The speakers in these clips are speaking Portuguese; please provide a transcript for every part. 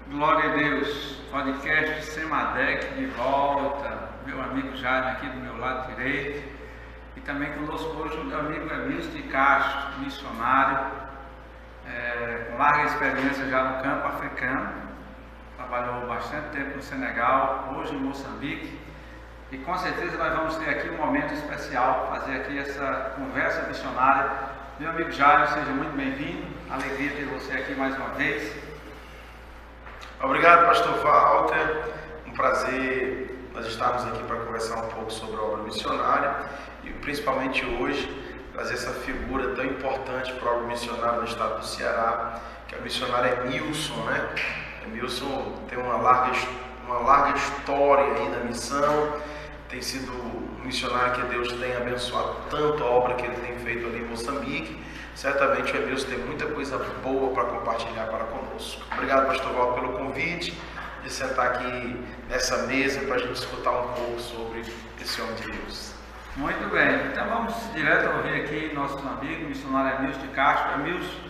Glória a Deus, podcast Semadec de volta, meu amigo Jaime aqui do meu lado direito, e também conosco hoje o meu amigo Emílio de Castro, missionário, com larga experiência já no campo africano, trabalhou bastante tempo no Senegal, hoje em Moçambique, e com certeza nós vamos ter aqui um momento especial, fazer aqui essa conversa missionária. Meu amigo Jaime, seja muito bem-vindo, alegria ter você aqui mais uma vez. Obrigado, pastor Walter. Um prazer nós estarmos aqui para conversar um pouco sobre a obra missionária e principalmente hoje trazer essa figura tão importante para a obra missionária no estado do Ceará, que é o missionário Emilson, né? Emilson tem uma larga história aí na missão, tem sido um missionário que Deus tem abençoado tanto a obra que ele tem feito ali em Moçambique. Certamente o Emilson tem muita coisa boa para compartilhar para conosco. Obrigado, pastor Walter, pelo convite de sentar aqui nessa mesa para a gente escutar um pouco sobre esse homem de Deus. Muito bem, então vamos direto ouvir aqui nosso amigo, missionário Emilson de Castro. Emilson,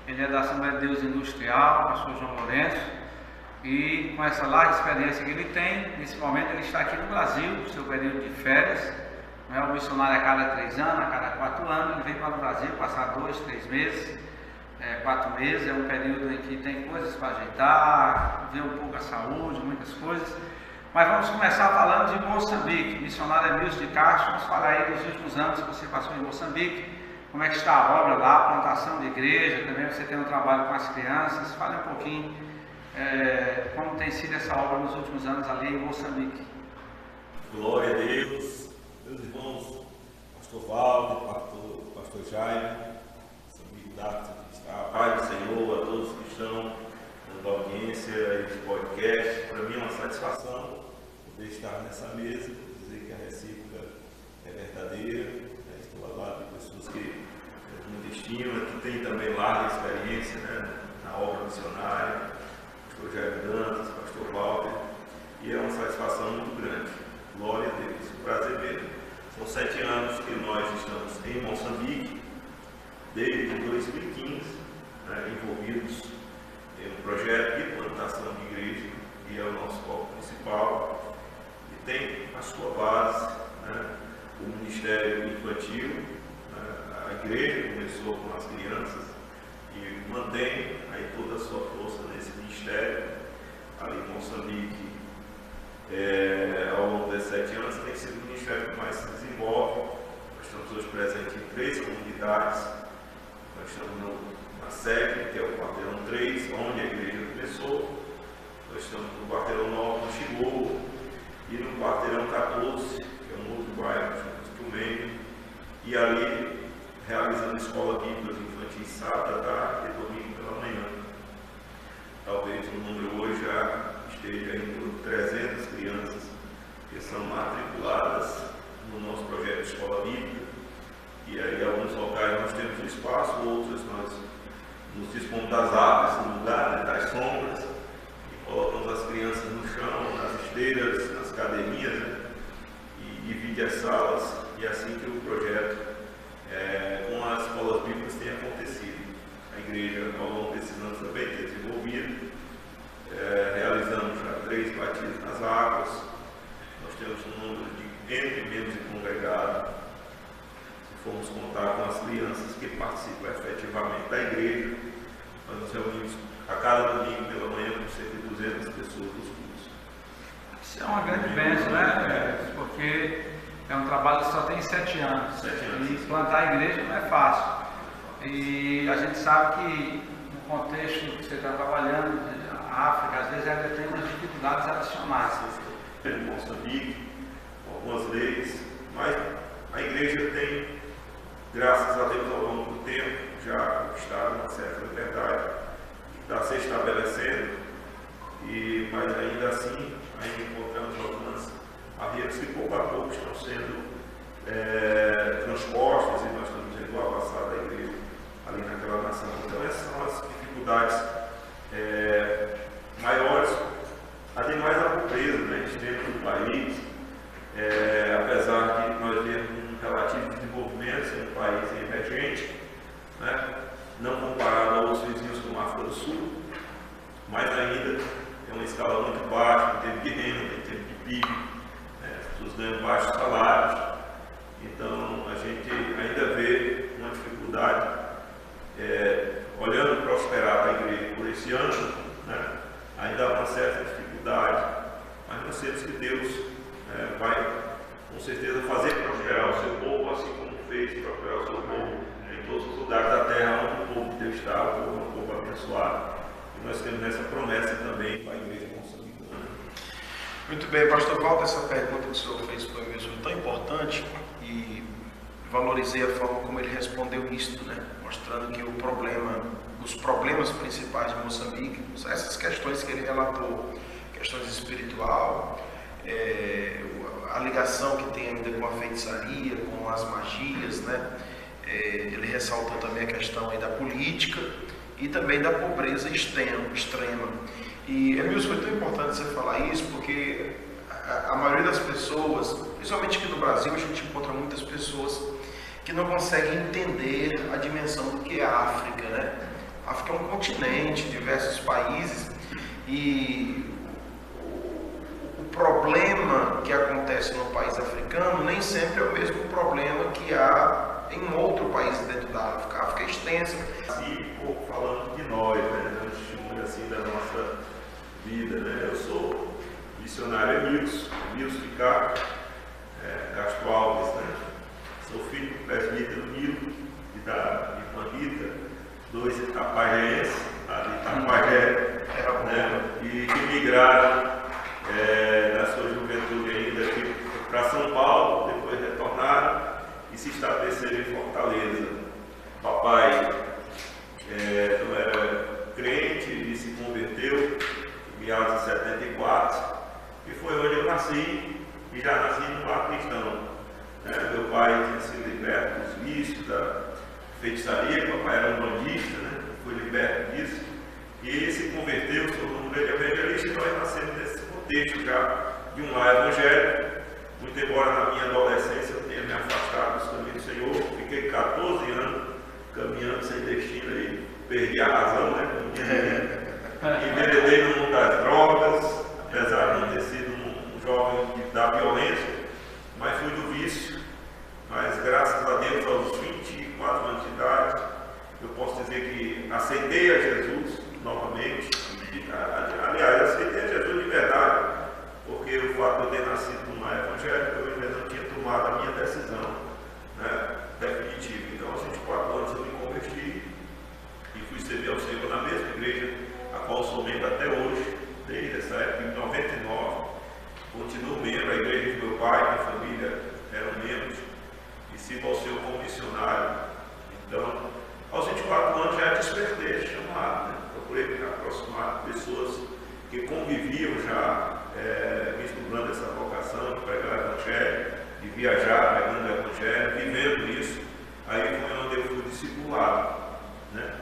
ele é da Assembleia de Deus Industrial, pastor João Lourenço, e com essa larga experiência que ele tem, nesse momento ele está aqui no Brasil, no seu período de férias. Não é um missionário a cada 3 anos, a cada 4 anos, ele vem para o Brasil passar 2, 3 meses, 4 meses, é um período em que tem coisas para ajeitar, ver um pouco a saúde, muitas coisas. Mas vamos começar falando de Moçambique. Missionário Emilson de Castro, vamos falar aí dos últimos anos que você passou em Moçambique, como é que está a obra lá, a plantação de igreja, também você tem um trabalho com as crianças. Fale um pouquinho como tem sido essa obra nos últimos anos ali em Moçambique. Glória a Deus. Meus irmãos, pastor Walter, pastor Jaime, amigo Dato, a paz do Senhor, a todos que estão dando audiência nesse podcast. Para mim é uma satisfação poder estar nessa mesa, dizer que a recíproca é verdadeira. Estou ao lado de pessoas que eu muito estimo, que têm também larga experiência, na obra missionária, pastor Jaime Dantas, pastor Walter, e é uma satisfação muito grande. Glória a Deus, um prazer mesmo. São 7 anos que nós estamos em Moçambique, desde 2015, envolvidos em um projeto de plantação de igreja, que é o nosso foco principal, e tem a sua base, o Ministério Infantil. A igreja começou com as crianças e mantém aí toda a sua força nesse ministério, ali em Moçambique. Ao longo desses 7 anos tem sido o ministério que mais se desenvolve. Nós estamos hoje presentes em 3 comunidades. Nós estamos na sede, que é o quarteirão 3, onde a igreja começou. Nós estamos no quarteirão 9, no Chilô, e no quarteirão 14, que é um outro bairro, chamado Meio, e ali realizando escola bíblica infantil sábado à tarde e domingo pela manhã. Talvez o número hoje já esteja em 300 crianças que são matriculadas no nosso projeto de escola bíblica. E aí, em alguns locais nós temos espaço, outros nós nos dispomos das árvores, no lugar das sombras, e colocamos as crianças no chão, nas esteiras, nas cadeirinhas, e divide as salas, e é assim que o projeto com as escolas bíblicas tem acontecido. A igreja, ao longo desses anos, também tem desenvolvido. Realizamos já 3 batismos nas águas. Nós temos um número de entre membros e congregados. Se formos contar com as crianças que participam efetivamente da igreja, nós nos reunimos a cada domingo pela manhã com cerca de 200 pessoas dos cursos. Isso é uma grande bênção, né? Porque é um trabalho que só tem 7 anos. 7 anos. E plantar a igreja não é fácil. E a gente sabe que no contexto que você está trabalhando, a África, às vezes ela tem umas dificuldades adicionais. Em Moçambique, algumas leis, mas a igreja tem, graças a Deus, ao longo do tempo, já conquistado uma certa liberdade, está se estabelecendo, mas ainda assim, ainda encontramos algumas barreiras que pouco a pouco estão sendo transpostas, e nós estamos vendo o avançar da igreja ali naquela nação. Então essas são as dificuldades maiores, ademais da pobreza, dentro do país, apesar de nós termos um relativo desenvolvimento, sendo um país emergente, não comparado aos vizinhos como a África do Sul, mas ainda ainda é uma escala muito baixa, em termos de renda, em termos de PIB, né? As pessoas ganham baixos salários, então a gente ainda vê uma dificuldade, olhando prosperar a igreja por esse ano, né? Ainda há uma certa dificuldade, mas nós sabemos que Deus vai com certeza fazer prosperar o seu povo, assim como fez prosperar o seu povo em todos os lugares da terra onde o povo de Deus está, o povo é um povo abençoado. E nós temos essa promessa também para a igreja moçambicana. Muito bem, pastor Walter, essa pergunta que o senhor fez para mim foi tão importante e valorizei a forma como ele respondeu isto, né? Mostrando que os problemas principais de Moçambique, essas questões que ele relatou, questões espiritual, a ligação que tem ainda com a feitiçaria, com as magias, né? Ele ressaltou também a questão aí da política e também da pobreza extrema. E, Emilson, foi tão importante você falar isso, porque a maioria das pessoas, principalmente aqui no Brasil, a gente encontra muitas pessoas que não conseguem entender a dimensão do que é a África, né? A África é um continente, diversos países, e o problema que acontece no país africano nem sempre é o mesmo problema que há em outro país dentro da África. A África é extensa. Assim, um pouco falando de nós, né? Um testemunho assim da nossa vida, né? Eu sou missionário Emilson Ricardo Castro Alves, né? Sou filho do presbítero Nilo e da irmã Rita, dois itapajéenses, lá de Itapajé, né? E que migraram na sua juventude ainda aqui para São Paulo, depois retornaram e se estabeleceram em Fortaleza. Papai não era crente e se converteu em meados de 74, e foi onde eu nasci, e já nasci no lar cristão. Meu pai tinha sido liberto dos vícios, da feitiçaria, papai era um bandista, né? Foi liberto disso, e ele se converteu, se tornou um grande evangelista, e nós nascemos nesse contexto já de um lar evangélico. Muito embora na minha adolescência eu tenha me afastado dos caminhos do Senhor, fiquei 14 anos caminhando sem destino e perdi a razão, né? Enveredei no mundo das drogas, apesar de não ter sido um jovem da violência, mas fui do vício. Mas graças a Deus, aos 24 anos de idade, eu posso dizer que aceitei a Jesus novamente. Aliás, aceitei a Jesus de verdade, porque o fato de eu ter nascido numa evangélica, eu ainda não tinha tomado a minha decisão, né, definitiva. Então, aos 24 anos eu me converti e fui servir ao Senhor na mesma igreja, a qual sou membro até hoje, desde essa época, em 99. Continuo membro, a igreja do meu pai, minha família eram membros, e sirvo ao Senhor como missionário. Então, aos 24 anos já despertei, chamado, né? Procurei me aproximar de pessoas que conviviam já, misturando essa vocação de pregar o evangelho, de viajar pregando o evangelho, vivendo isso. Aí foi onde eu fui discipulado, né?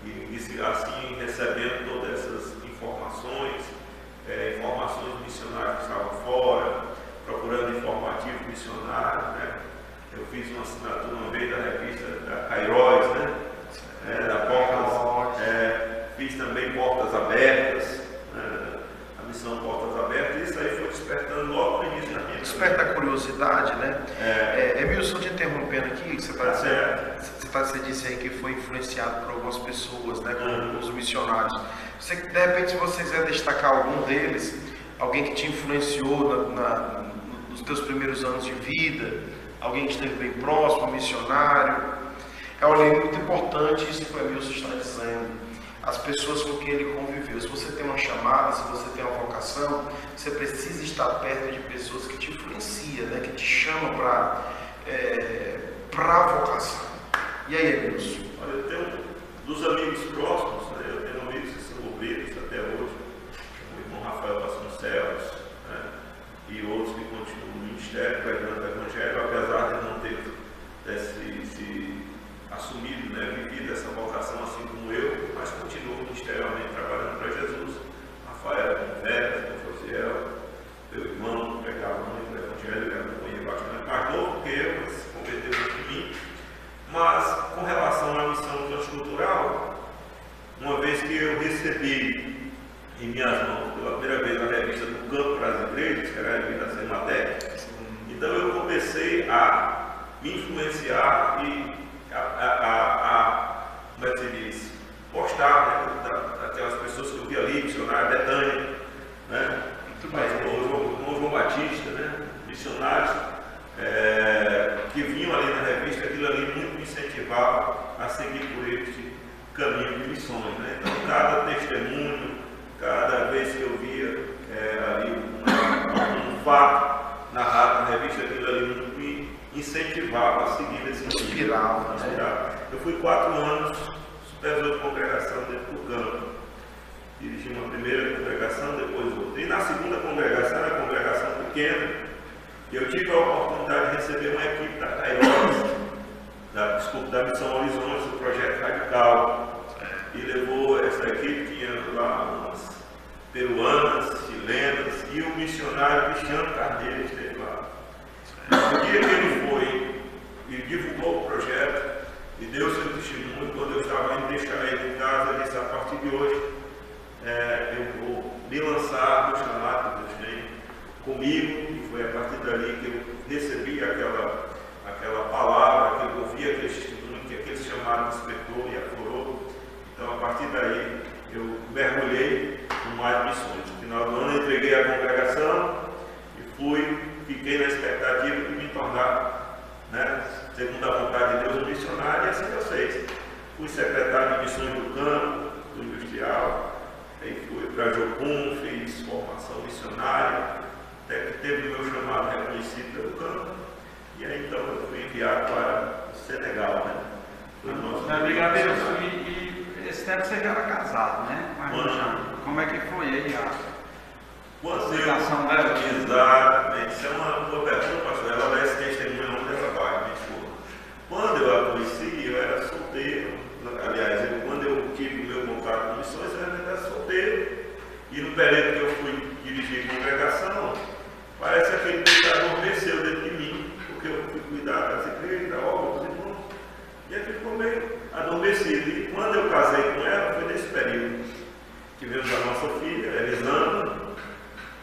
E assim recebendo todas essas informações, informações missionárias que estavam fora, procurando informativo missionário, né? Eu fiz uma assinatura uma vez da revista da Kairos, né? Da Portas, fiz também Portas Abertas, né? A missão Portas Abertas, isso aí foi despertando logo no início da minha vida. Desperta a curiosidade, né? Emilson, te interrompendo aqui, você disse aí que foi influenciado por algumas pessoas, né? Com os missionários. De repente, se você quiser destacar algum deles, alguém que te influenciou nos teus primeiros anos de vida, alguém que esteve bem próximo, um missionário. É muito importante isso que o Emilson está dizendo. As pessoas com quem ele conviveu. Se você tem uma chamada, se você tem uma vocação, você precisa estar perto de pessoas que te influenciam, né? Que te chamam para a vocação. E aí, Emilson? Olha, eu tenho dos amigos próximos, né? Eu tenho amigos que são obreiros até hoje, o irmão Rafael Vasconcelos, né? E outros que continuam no ministério, pregando o evangelho, apesar de não ter se assumido, né? Vivido essa vocação assim como eu, mas continuam ministerialmente trabalhando para Jesus. Rafael Conversa, Josiel, meu irmão, pregava muito o evangelho, ele acompanhei bastante, mais novo que eu, mas se converteu muito em mim. Mas com relação à missão transcultural, revista do Campo para as Igrejas, que era a revista Sematec. Então eu comecei a me influenciar e como é que se diz, postar, né, daquelas pessoas que eu vi ali, missionário Betânia, né, o João Batista, né, missionários que vinham ali na revista, aquilo ali muito me incentivava a seguir por este caminho de missões, né? Então cada testemunho, cada vez que eu via ali um fato narrado na revista, aquilo ali muito me incentivava a seguir esse caminho. Inspirava, né? Eu fui 4 anos supervisor de congregação dentro do campo. Dirigi uma primeira congregação, depois outra. E na segunda congregação, era a congregação pequena, eu tive a oportunidade de receber uma equipe da Kairos, da Missão Horizonte, do Projeto Radical. E levou essa equipe, tinha lá umas peruanas, chilenas, e o missionário Cristiano Carneiro esteve lá. No dia que ele foi e divulgou o projeto, e deu seu testemunho, quando eu estava indo deixar ele em casa, ele disse: a partir de hoje, eu vou me lançar no chamado que Deus tem comigo, e foi a partir dali que eu recebi aquela palavra, que eu ouvi aquele testemunho, que aquele chamado despertou e aflorou. Então, a partir daí, eu mergulhei no mar de missões. No final do ano, eu entreguei a congregação e fiquei na expectativa de me tornar, né, segundo a vontade de Deus, um missionário, e assim eu sei. Fui secretário de missões do campo, do industrial, aí fui para Jocum, fiz formação missionária, até que teve o meu chamado reconhecido pelo campo, e aí então eu fui enviado para o Senegal, né? Foi o nosso e esse tempo você já era casado, né? Mas como é que foi aí quando ligação dela? Exatamente, isso é uma pergunta, pastor, ela dá esse testemunho onde ela vai, minha esposa. Quando eu a conheci, eu era solteiro. Aliás, quando eu tive o meu contato com missões, eu ainda era solteiro. E no período que eu fui dirigir a congregação, parece que aquele pecado adormeceu dentro de mim, porque eu fui cuidar das igrejas, da obra, dos irmãos, e aquilo ficou meio adormecido. E quando eu casei com ela, foi nesse período. Tivemos a nossa filha, Elisandra.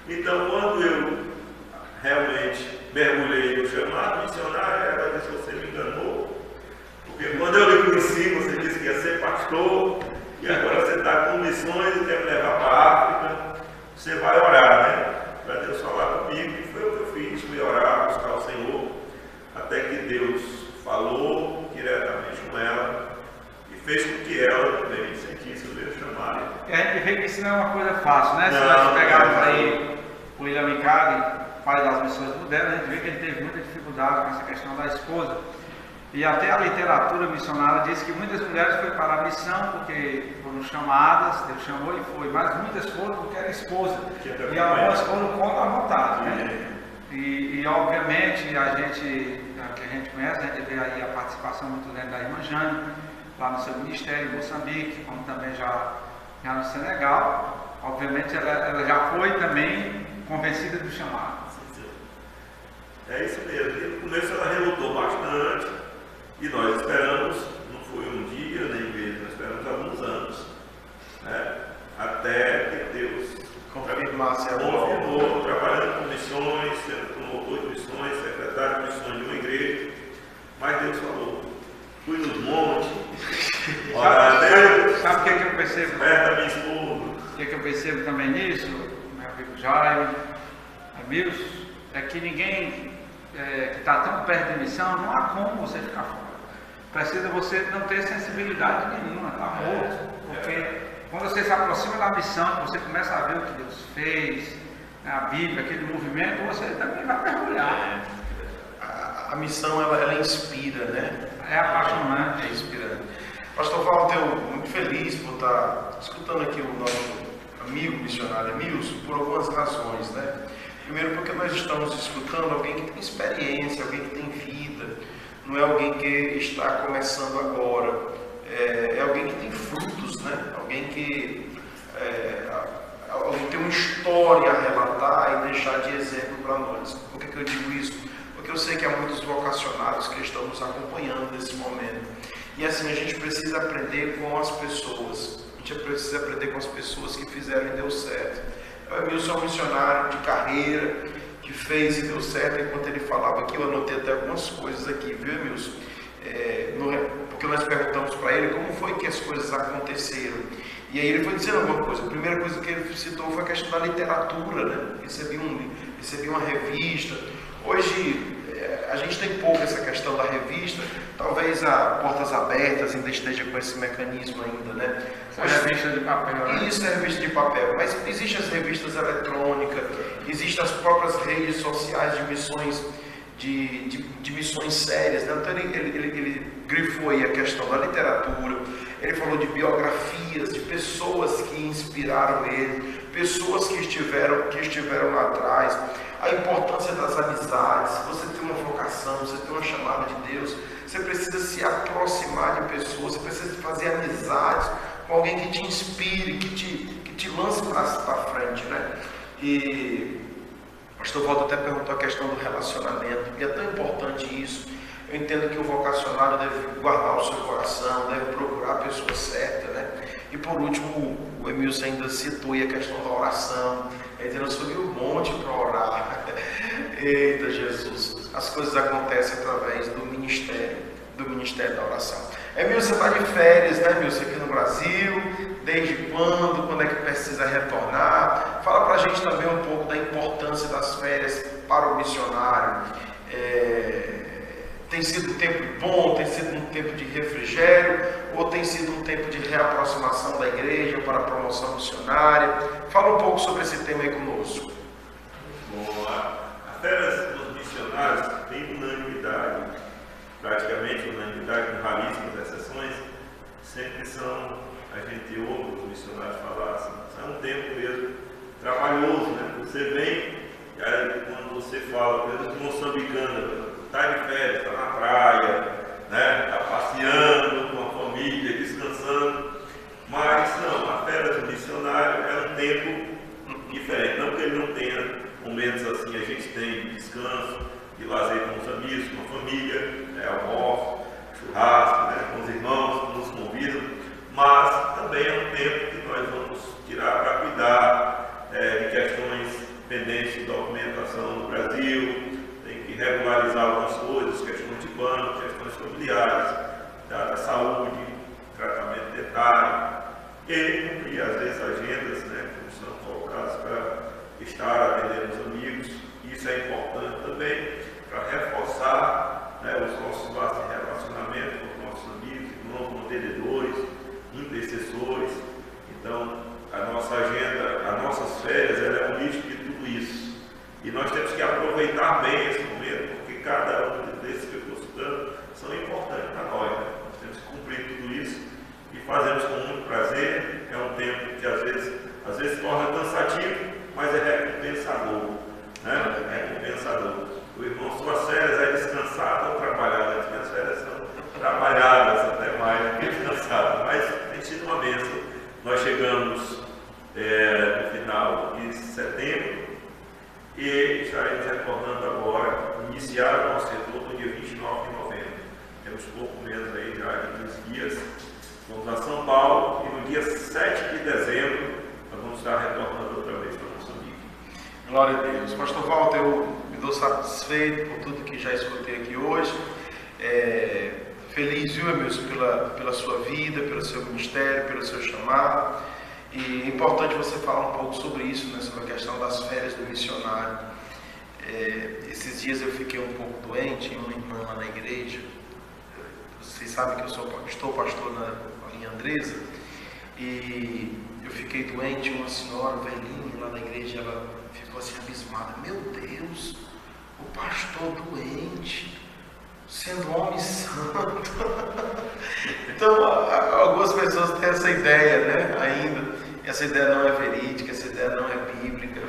Então, quando eu realmente mergulhei no chamado missionário, ela disse: você me enganou, porque quando eu lhe conheci, você disse que ia ser pastor, e agora você está com missões e quer me levar para a África, você vai orar, né? Para Deus falar comigo. E foi o que eu fiz, fui orar, buscar o Senhor, até que Deus falou diretamente com ela e fez com que ela também sentisse o meu chamado. E a gente vê que isso não é uma coisa fácil, né? Se nós pegarmos aí o William Micari, pai das missões modernas, a gente vê que ele teve muita dificuldade com essa questão da esposa. E até a literatura missionária diz que muitas mulheres foram para a missão porque foram chamadas, Deus chamou e foi, mas muitas foram porque era esposa. E algumas foram contra a vontade, né? E obviamente que a gente conhece, a gente vê aí a participação muito grande da irmã Jane, lá no seu ministério em Moçambique, como também já no Senegal. Obviamente ela já foi também convencida do chamado. É isso mesmo. E no começo ela relutou bastante, e nós esperamos, não foi um dia nem mesmo, nós esperamos alguns anos, né? Até que Deus confirmasse a confirmou, trabalhando com missões, sendo promotor de missões, secretário de missões de uma igreja. Mas Deus falou: fui nos montes, orar a Deus. Sabe o que eu percebo? Perto da minha esposa. O que eu percebo também nisso, meu amigo Jaime, amigos, é que ninguém que está tão perto de missão, não há como você ficar fora. Precisa você não ter sensibilidade nenhuma, está morto. Porque quando você se aproxima da missão, você começa a ver o que Deus fez, a Bíblia, aquele movimento, você também vai mergulhar. A missão, ela inspira, né? É apaixonante. É inspirante. Pastor Walter, eu muito feliz por estar escutando aqui o nosso amigo missionário Emilson, por algumas razões, né? Primeiro, porque nós estamos escutando alguém que tem experiência, alguém que tem vida, não é alguém que está começando agora, é alguém que tem frutos, né? Alguém que tem uma história a relatar e deixar de exemplo para nós. Por que eu digo isso? Porque eu sei que há muitos vocacionados que estão nos acompanhando nesse momento. E assim, a gente precisa aprender com as pessoas. A gente precisa aprender com as pessoas que fizeram e deu certo. Ao Emilson é um missionário de carreira, que fez e deu certo. Enquanto ele falava aqui, eu anotei até algumas coisas aqui, viu, Emilson? Porque nós perguntamos para ele como foi que as coisas aconteceram. E aí ele foi dizendo alguma coisa. A primeira coisa que ele citou foi a questão da literatura, né? Recebi uma revista. Hoje a gente tem pouco essa questão da revista. Talvez a Portas Abertas ainda esteja com esse mecanismo ainda, né? Mas revista de papel, né? Isso é revista de papel. Mas existem as revistas eletrônicas, existem as próprias redes sociais de missões, de missões sérias, né? Então ele grifou aí a questão da literatura. Ele falou de biografias, de pessoas que inspiraram ele, pessoas que estiveram lá atrás, a importância das amizades. Se você tem uma vocação, você tem uma chamada de Deus, você precisa se aproximar de pessoas, você precisa fazer amizades com alguém que te inspire, que te lance para frente, né? E o pastor Walter até perguntou a questão do relacionamento, e é tão importante isso. Eu entendo que o vocacionário deve guardar o seu coração, deve procurar a pessoa certa, né? E por último, o Emilson ainda citou aí a questão da oração, dizendo: eu subi um monte para orar. Eita Jesus, as coisas acontecem através do ministério da oração. Emilson está de férias, né, Emilson, aqui no Brasil? Desde quando? Quando é que precisa retornar? Fala para a gente também um pouco da importância das férias para o missionário. Tem sido um tempo bom, tem sido um tempo de refrigério, ou tem sido um tempo de reaproximação da igreja para a promoção missionária? Fala um pouco sobre esse tema aí conosco. Bom, a férias dos missionários tem unanimidade, praticamente unanimidade, com raríssimas exceções, sempre são, a gente ouve os missionários falar assim, é um tempo mesmo trabalhoso, né? Você vem, e aí quando você fala, por exemplo, moçambicana, está de férias, está na praia, né? Está passeando com a família, descansando, mas não, a férias do missionário é um tempo diferente, não que ele não tenha momentos assim, a gente tem de descanso, de lazer com os amigos, com a família, almoço, churrasco, né? Com os irmãos que nos convidam, mas também é um tempo que nós vamos tirar para cuidar de questões pendentes de documentação no Brasil, tem que regularizar algumas coisas, questões de banco, questões familiares, da saúde, tratamento dentário, e cumprir às vezes agendas, né, que são colocadas para estar atendendo os amigos. Isso é importante também para reforçar, né, os nossos laços de relacionamento com os nossos amigos, irmãos, mantenedores, intercessores. Então, a nossa agenda, as nossas férias, ela é um misto de tudo isso. E nós temos que aproveitar bem esse momento, porque cada um desses que eu estou citando são importantes para nós, né? Nós temos que cumprir tudo isso e fazemos com muito prazer. É um tempo que às vezes torna cansativo, mas é recompensador, né? É recompensador. O irmão, suas férias é descansado ou trabalhado? As minhas férias são trabalhadas até mais do que descansadas, mas tem sido uma bênção. Nós chegamos no final de setembro e estaremos retornando agora, iniciar o nosso retorno no dia 29 de novembro. Temos pouco menos aí já de 15 dias. Vamos a São Paulo e no dia 7 de dezembro nós vamos estar retornando outra vez para Moçambique. Glória a Deus. Pastor Walter, eu me dou satisfeito por tudo que já escutei aqui hoje. Feliz, viu, Emilson, pela sua vida, pelo seu ministério, pelo seu chamado. E é importante você falar um pouco sobre isso, né, sobre a questão das férias do missionário. Esses dias eu fiquei um pouco doente, uma irmã lá na igreja. Vocês sabem que eu estou pastor em Andresa. E eu fiquei doente, uma senhora velhinha lá na igreja, ela ficou assim abismada. Meu Deus, o pastor doente, sendo homem santo. Então, algumas pessoas têm essa ideia, né, ainda. Essa ideia não é verídica, essa ideia não é bíblica.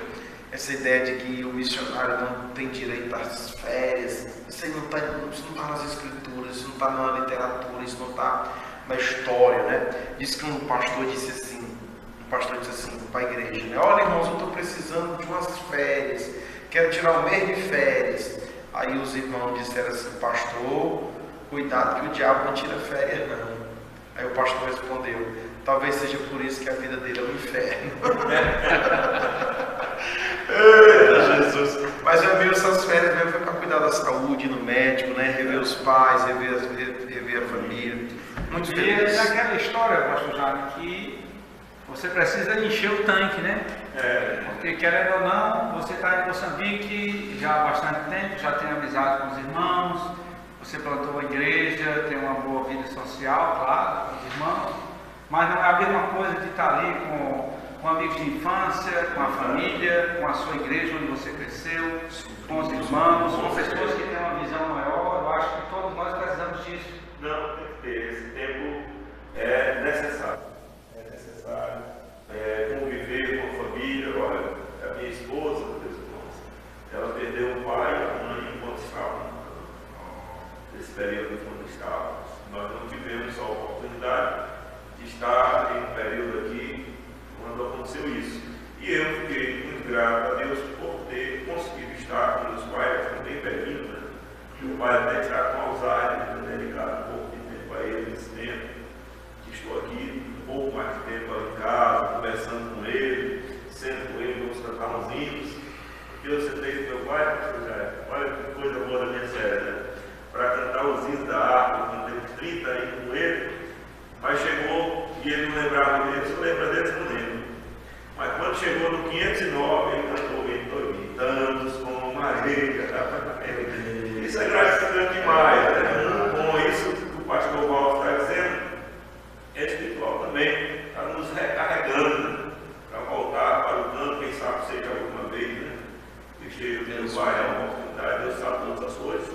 Essa ideia de que o missionário não tem direito às férias. Isso aí não está nas escrituras, isso não está na literatura, isso não está na história, né? Diz que um pastor disse assim para a igreja, né? Olha, irmãos, eu estou precisando de umas férias, quero tirar um mês de férias. Aí os irmãos disseram assim: pastor, cuidado que o diabo não tira férias não. Aí o pastor respondeu: talvez seja por isso que a vida dele é um inferno. pais, rever a família. Muito feliz. E é aquela história, pastor Jaime, que você precisa encher o tanque, né? Porque querendo ou não, você está em Moçambique já há bastante tempo, já tem amizade com os irmãos, você plantou a igreja, tem uma boa vida social, claro, com os irmãos, mas não é a mesma coisa de estar ali com amigos de infância, com a família, com a sua igreja onde você cresceu, com os irmãos, com pessoas que têm uma visão maior. Eu acho que todos nós precisamos disso. Não, tem que ter. Esse tempo é necessário. É necessário conviver com a família. Olha, a minha esposa, meus irmãos, ela perdeu o pai e a mãe enquanto estavam nesse período quando estávamos. Nós não tivemos a oportunidade de estar em um período aqui quando aconteceu isso. E eu fiquei muito grato a Deus por ter conseguido estar com meus pais, também velhinho, né? Meu pai até está com Alzheimer, né? Ligado um pouco de tempo a ele nesse tempo, que estou aqui um pouco mais de tempo ali em casa, conversando com ele, sendo com ele, vamos cantar uns hinos. Porque eu sentei com meu pai, olha que coisa boa da minha série, né? Para cantar os hinos da harpa, eu cantei 30 aí com ele, mas chegou e ele não lembrava deles, eu lembro deles, não lembro. Mas quando chegou no 509, ele cantou, imitamos com Maria. Isso é gratificante demais, né? Bom, isso que o pastor Walter está dizendo é espiritual também, está nos recarregando para voltar para o canto, quem sabe seja alguma vez, né? Que esteja tendo várias oportunidades, Deus sabe todas as coisas,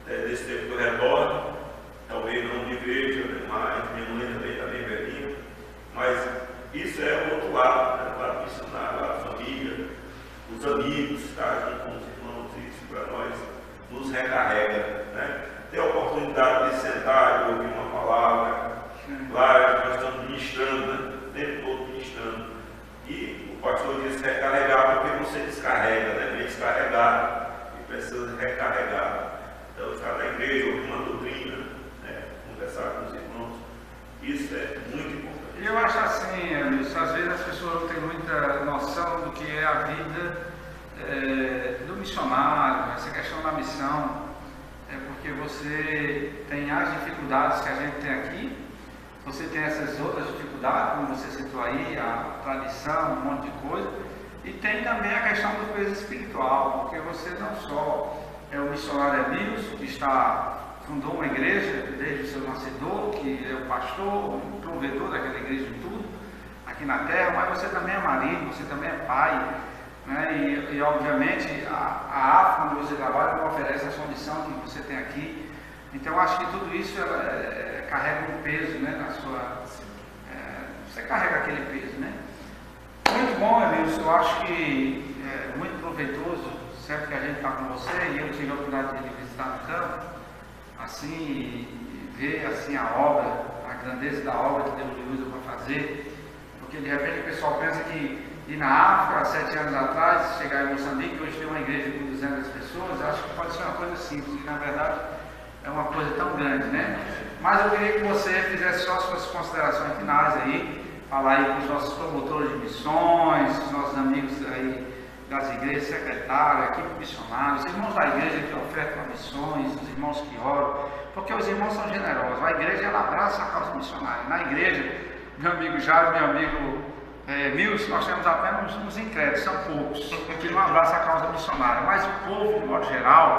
desse tempo que eu retorno, talvez não de igreja, mas minha mãe também está bem velhinha, mas isso é o outro lado, né? O lado missionário, o lado família, os amigos, estar junto com os irmãos, isso para nós nos recarrega, né? Ter a oportunidade de sentar e ouvir uma palavra, lá nós estamos ministrando, né? O tempo todo ministrando. E o pastor diz recarregar porque você descarrega, né? Vem descarregar e precisa recarregar. Então, estar na igreja, ouvir uma doutrina, né? Conversar com os irmãos, isso é muito importante. Eu acho assim, Wilson, às vezes as pessoas não têm muita noção do que é a vida do missionário, essa questão da missão, porque você tem as dificuldades que a gente tem aqui, você tem essas outras dificuldades, como você citou aí, a tradição, um monte de coisa, e tem também a questão do peso espiritual, porque você não só é o missionário Emílio, que fundou uma igreja desde o seu nascedor, que é o pastor, o provedor daquela igreja de tudo, aqui na terra, mas você também é marido, você também é pai, né? E obviamente a AFA, onde você trabalha, não oferece essa missão que você tem aqui. Então eu acho que tudo isso carrega um peso, né, na sua. Você carrega aquele peso, né? Muito bom, Emílio, eu acho que é muito proveitoso, sempre que a gente está com você, e eu tive a oportunidade de visitar no campo, assim, ver assim a obra, a grandeza da obra que Deus lhe usa para fazer, porque de repente o pessoal pensa que ir na África, há 7 anos atrás, chegar em Moçambique, hoje tem uma igreja com 200 pessoas, acho que pode ser uma coisa simples, e na verdade é uma coisa tão grande, né? Mas eu queria que você fizesse só as suas considerações finais aí, falar aí com os nossos promotores de missões, os nossos amigos aí das igrejas, secretárias, equipe missionária, os irmãos da igreja que ofertam missões, os irmãos que oram, porque os irmãos são generosos. A igreja, ela abraça a causa missionária. Na igreja, meu amigo Jairo, meu amigo Milson, nós temos apenas uns incrédulos, são poucos, que não abraçam a causa missionária, mas o povo, de modo geral,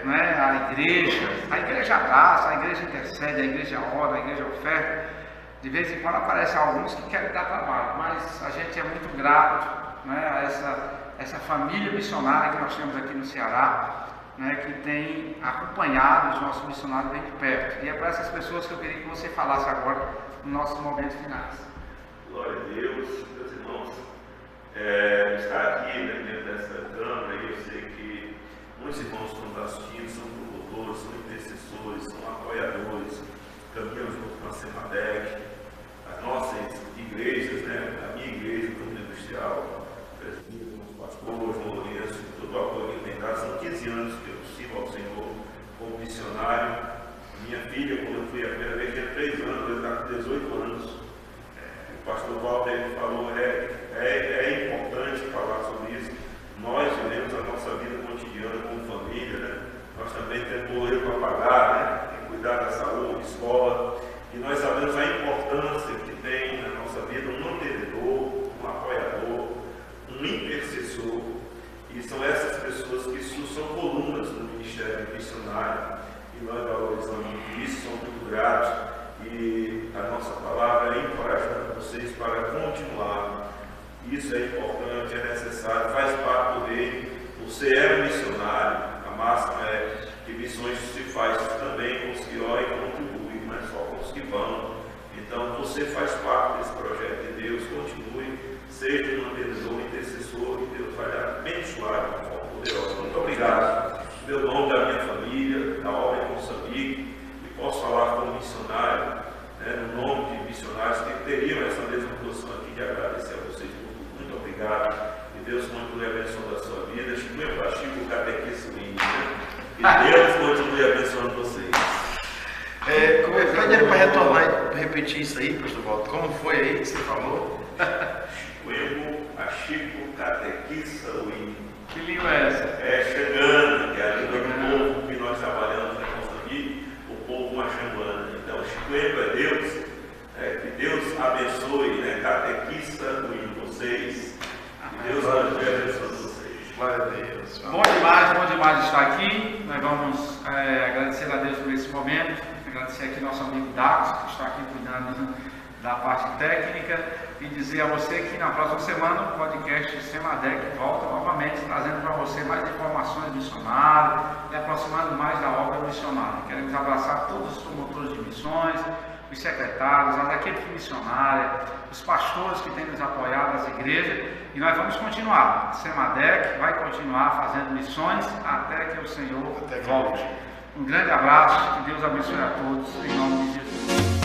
né, a igreja abraça, a igreja intercede, a igreja ora, a igreja oferta. De vez em quando aparecem alguns que querem dar trabalho, mas a gente é muito grato, né, a essa família missionária que nós temos aqui no Ceará, né, que tem acompanhado os nossos missionários bem de perto. E é para essas pessoas que eu queria que você falasse agora nos nossos momentos finais. Glória a Deus, meus irmãos. Estar aqui, né, dentro dessa câmara, eu sei que muitos irmãos que estão assistindo são promotores, são intercessores, são apoiadores, caminham junto com a Semadec, as nossas igrejas, né, a minha igreja, a Câmara Industrial, os pastores, o Lourenço, todo o apoio que tem dado. São 15 anos que eu sirvo ao Senhor como missionário. Minha filha, quando eu fui a primeira vez, tinha 3 anos, ele está com 18 anos. O pastor Walter falou, é importante falar sobre isso. Nós vivemos a nossa vida cotidiana como família, né? Nós também temos boleto para pagar, né? e nós sabemos a importância que tem na nossa vida um mantenedor, um apoiador, um intercessor, e são essas pessoas que são colunas do ministério missionário, e nós valorizamos muito isso, somos muito gratos, e a nossa palavra é encorajando vocês para continuar. Isso é importante, é necessário, faz parte do reino. Você é um missionário, a máxima é que missões se faz também com os que oram e contribuem, não é só com os que vão. Então você faz parte desse projeto de Deus, continue, seja um mantenedor, um intercessor, e Deus vai abençoar de uma forma poderosa. Muito obrigado. Em meu nome, da minha família, da obra em Moçambique, e posso falar como missionário, né, no nome de missionários que teriam essa mesma posição aqui, de agradecer a vocês por tudo. Muito obrigado. Que Deus continue abençoando a sua vida. Chico para Chico, o catequista do índio, né? Que Deus continue abençoando vocês. Pede para retomar e repetir isso aí, pastor Walter. Como foi aí que você falou? Chico a Chico, catequista do índio. Que língua é essa? É chegando, que é a língua do povo que nós trabalhamos na Moçambique, o povo machanguano. Então, Chicoego é Deus, que Deus abençoe, né? Catequista do índio, vocês. Que Deus abençoe vocês. Glória a Deus. Bom demais estar aqui. Nós vamos agradecer a Deus por esse momento, agradecer aqui nosso amigo Dax, que está aqui cuidando da parte técnica, e dizer a você que na próxima semana o podcast Semadec volta novamente, trazendo para você mais informações missionárias e aproximando mais da obra missionária. Queremos abraçar todos os promotores de missões, os secretários, as equipes missionárias, os pastores que têm nos apoiado, as igrejas, e nós vamos continuar. Semadec vai continuar fazendo missões até que o Senhor volte. Um grande abraço, que Deus abençoe a todos, em nome de Jesus.